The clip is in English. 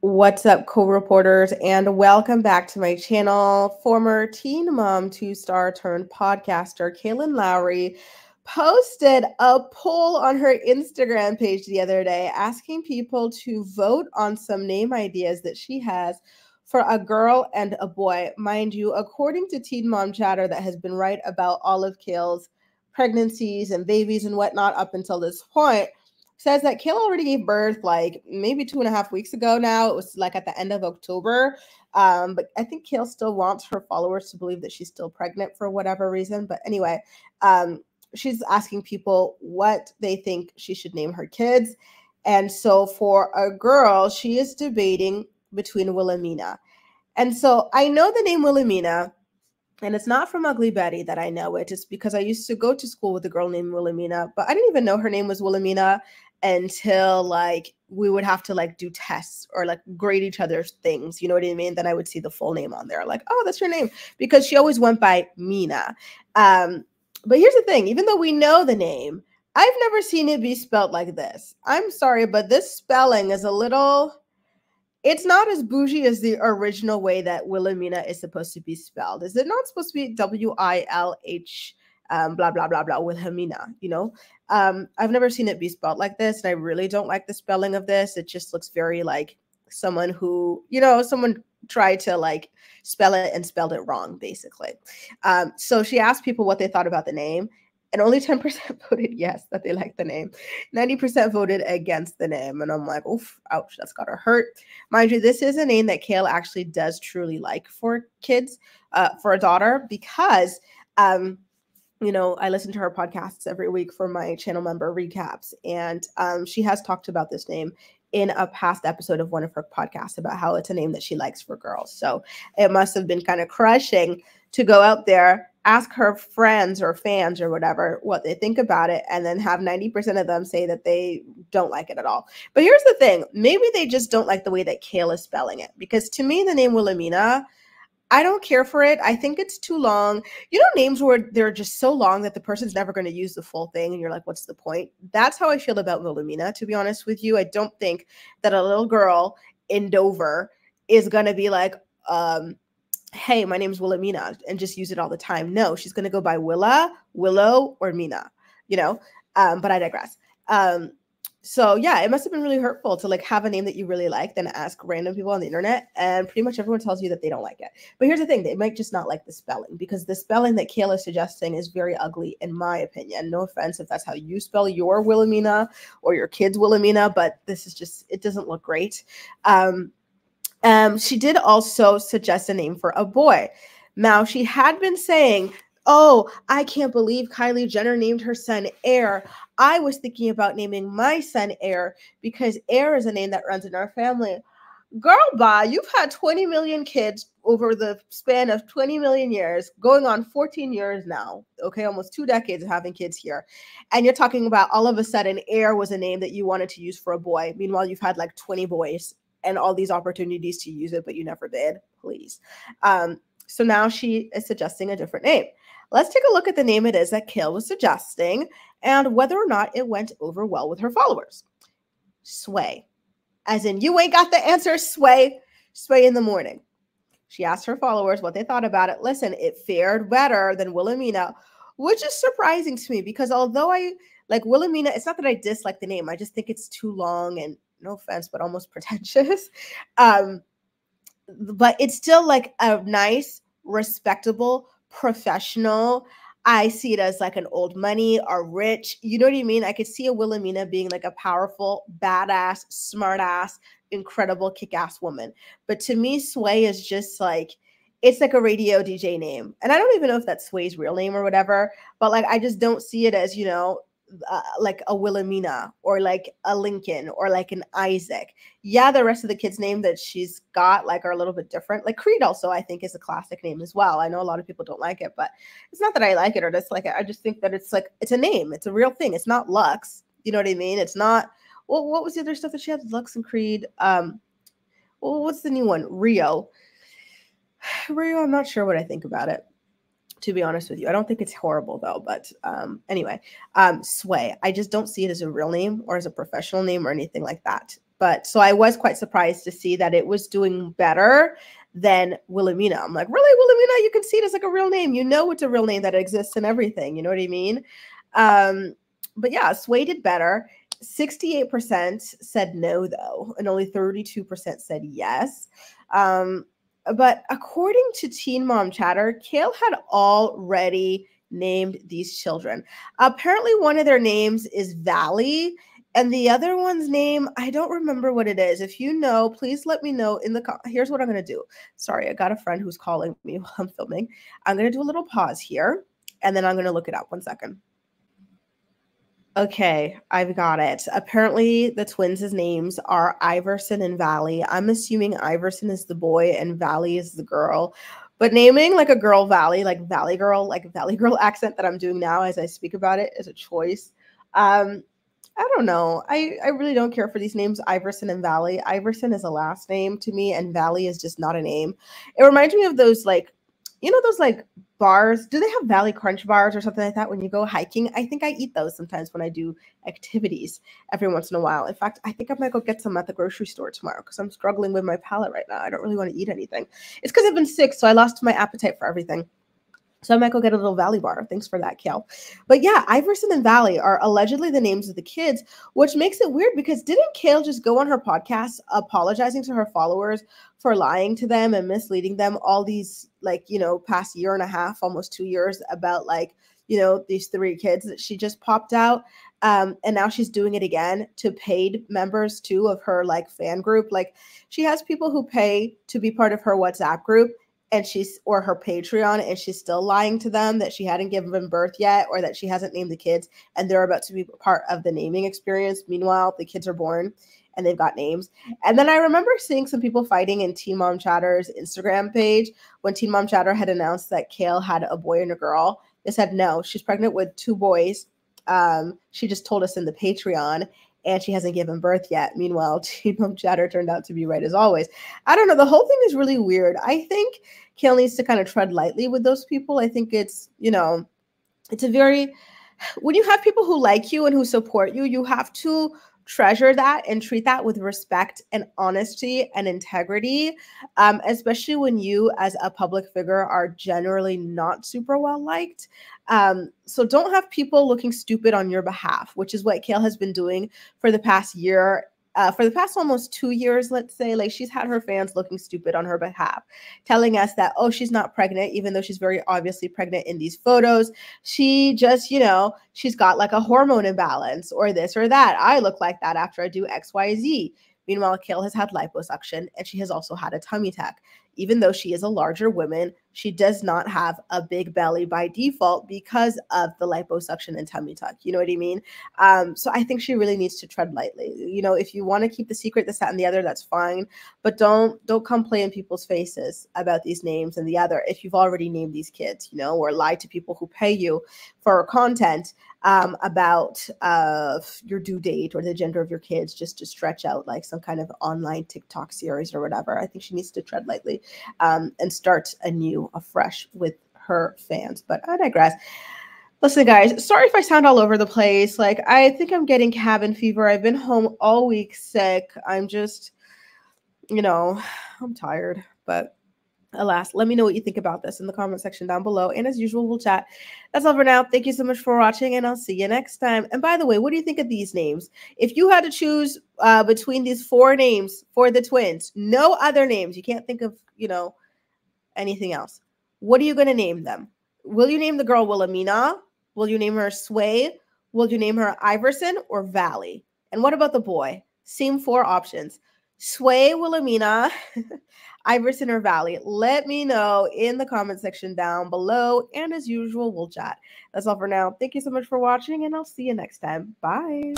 What's up, co-reporters, and welcome back to my channel. Former teen mom, two-star turned podcaster, Kailyn Lowry posted a poll on her Instagram page the other day asking people to vote on some name ideas that she has for a girl and a boy. Mind you, according to Teen Mom Chatter that has been right about all of Kale's pregnancies and babies and whatnot up until this point, says that Kayla already gave birth like maybe 2.5 weeks ago now. It was like at the end of October. But I think Kayla still wants her followers to believe that she's still pregnant for whatever reason. But anyway, she's asking people what they think she should name her kids. And so for a girl, she is debating between Willamina. And so I know the name Willamina, and it's not from Ugly Betty that I know it. It's because I used to go to school with a girl named Willamina, but I didn't even know her name was Willamina until like we would have to like do tests or like grade each other's things. You know what I mean? Then I would see the full name on there. Like, oh, that's your name. Because she always went by Mina. But here's the thing. Even though we know the name, I've never seen it be spelled like this. I'm sorry, but this spelling is a little... It's not as bougie as the original way that Willamina is supposed to be spelled. Is it not supposed to be W-I-L-H, blah, blah, blah, blah, Wilhelmina, you know? I've never seen it be spelled like this, and I really don't like the spelling of this. It just looks very like someone who, you know, someone tried to like spell it and spelled it wrong, basically. So she asked people what they thought about the name, and only 10% voted yes, that they liked the name. 90% voted against the name. And I'm like, oof, ouch, that's gotta hurt. Mind you, this is a name that Kale actually does truly like for kids, for a daughter, because, you know, I listen to her podcasts every week for my channel member recaps. And she has talked about this name in a past episode of one of her podcasts about how it's a name that she likes for girls. So it must have been kind of crushing to go out there, ask her friends or fans or whatever what they think about it, and then have 90% of them say that they don't like it at all. But here's the thing. Maybe they just don't like the way that Kale is spelling it. Because to me, the name Willamina, I don't care for it. I think it's too long. You know, names where they're just so long that the person's never going to use the full thing, and you're like, what's the point? That's how I feel about Willamina, to be honest with you. I don't think that a little girl in Dover is going to be like, hey, my name's Willamina, and just use it all the time. No, she's going to go by Willa, Willow, or Mina, you know, but I digress. So yeah, it must have been really hurtful to like have a name that you really like, then ask random people on the internet, and pretty much everyone tells you that they don't like it. But here's the thing, they might just not like the spelling, because the spelling that Kayla is suggesting is very ugly, in my opinion. No offense if that's how you spell your Willamina or your kid's Willamina, but this is just, it doesn't look great. She did also suggest a name for a boy. Now, she had been saying, oh, I can't believe Kylie Jenner named her son Air. I was thinking about naming my son Air because Air is a name that runs in our family. Girl, bye. You've had 20 million kids over the span of 20 million years, going on 14 years now. Okay, almost 2 decades of having kids here. And you're talking about all of a sudden Air was a name that you wanted to use for a boy. Meanwhile, you've had like 20 boys and all these opportunities to use it, but you never did. Please. So now she is suggesting a different name. Let's take a look at the name it is that Kale was suggesting and whether or not it went over well with her followers. Sway. As in, you ain't got the answer, Sway. Sway in the morning. She asked her followers what they thought about it. Listen, it fared better than Willamina, which is surprising to me because although I like Willamina, it's not that I dislike the name. I just think it's too long and, no offense, but almost pretentious. But it's still like a nice, respectable, professional. I see it as like an old money or rich. You know what I mean? I could see a Willamina being like a powerful, badass, smartass, incredible, kick-ass woman. But to me, Sway is just like, it's like a radio DJ name. And I don't even know if that's Sway's real name or whatever, but like, I just don't see it as, you know, like a Willamina or like a Lincoln or like an Isaac. Yeah, the rest of the kids' name that she's got like are a little bit different. Like Creed also, I think, is a classic name as well. I know a lot of people don't like it, but it's not that I like it or dislike it. I just think that it's like, it's a name. It's a real thing. It's not Lux. You know what I mean? It's not, well, what was the other stuff that she had? Lux and Creed. Well, what's the new one? Rio. Rio, I'm not sure what I think about it, to be honest with you. I don't think it's horrible though, but anyway, Sway, I just don't see it as a real name or as a professional name or anything like that. But so I was quite surprised to see that it was doing better than Willamina. I'm like, really, Willamina? You can see it as like a real name. You know it's a real name that exists and everything. You know what I mean? But yeah, Sway did better. 68% said no, though, and only 32% said yes. But according to Teen Mom Chatter, Kale had already named these children. Apparently, one of their names is Valley, and the other one's name, I don't remember what it is. If you know, please let me know in the here's what I'm going to do. Sorry, I got a friend who's calling me while I'm filming. I'm going to do a little pause here, and then I'm going to look it up. 1 second. Okay, I've got it. Apparently, the twins' names are Iverson and Valley. I'm assuming Iverson is the boy and Valley is the girl. But naming like a girl Valley, like Valley Girl, like Valley Girl accent that I'm doing now as I speak about it is a choice. I don't know. I really don't care for these names, Iverson and Valley. Iverson is a last name to me, and Valley is just not a name. It reminds me of those like, you know, those like bars. Do they have Valley Crunch bars or something like that when you go hiking? I think I eat those sometimes when I do activities every once in a while. In fact, I think I might go get some at the grocery store tomorrow because I'm struggling with my palate right now. I don't really want to eat anything. It's because I've been sick, so I lost my appetite for everything. So I might go get a little Valley bar. Thanks for that, Kale. But yeah, Iverson and Valley are allegedly the names of the kids, which makes it weird because didn't Kale just go on her podcast apologizing to her followers for lying to them and misleading them all these, like, you know, past year and a half, almost 2 years about, like, you know, these 3 kids that she just popped out. And now she's doing it again to paid members too of her like fan group. Like she has people who pay to be part of her WhatsApp group, and she's or her Patreon, and she's still lying to them that she hadn't given birth yet or that she hasn't named the kids and they're about to be part of the naming experience. Meanwhile, the kids are born and they've got names. And then I remember seeing some people fighting in Teen Mom Chatter's Instagram page when Teen Mom Chatter had announced that Kale had a boy and a girl. They said, no, she's pregnant with 2 boys. She just told us in the Patreon, and she hasn't given birth yet. Meanwhile, Teen Mom Chatter turned out to be right as always. I don't know. The whole thing is really weird. I think Kale needs to kind of tread lightly with those people. I think it's, you know, it's a very, when you have people who like you and who support you, you have to treasure that and treat that with respect and honesty and integrity, especially when you as a public figure are generally not super well liked. So don't have people looking stupid on your behalf, which is what Kale has been doing for the past year. For the past almost 2 years, let's say, like she's had her fans looking stupid on her behalf, telling us that, oh, she's not pregnant, even though she's very obviously pregnant in these photos. She just, you know, she's got like a hormone imbalance or this or that. I look like that after I do X, Y, Z. Meanwhile, Kale has had liposuction and she has also had a tummy tuck. Even though she is a larger woman, she does not have a big belly by default because of the liposuction and tummy tuck. You know what I mean? So I think she really needs to tread lightly. You know, if you want to keep the secret, this, that, and the other, that's fine. But don't come play in people's faces about these names and the other if you've already named these kids, you know, or lie to people who pay you for content about your due date or the gender of your kids just to stretch out like some kind of online TikTok series or whatever. I think she needs to tread lightly and start afresh with her fans. But I digress. Listen, guys, sorry if I sound all over the place. Like, I think I'm getting cabin fever. I've been home all week sick. I'm just, you know, I'm tired, but alas, let me know what you think about this in the comment section down below. And as usual, we'll chat. That's all for now. Thank you so much for watching, and I'll see you next time. And by the way, what do you think of these names? If you had to choose between these 4 names for the twins, no other names, you can't think of, you know, anything else, what are you going to name them? Will you name the girl Willamina? Will you name her Sway? Will you name her Iverson or Valley? And what about the boy? Same 4 options. Sway, Willamina, Iverson, or Valley? Let me know in the comment section down below. And as usual, we'll chat. That's all for now. Thank you so much for watching, and I'll see you next time. Bye.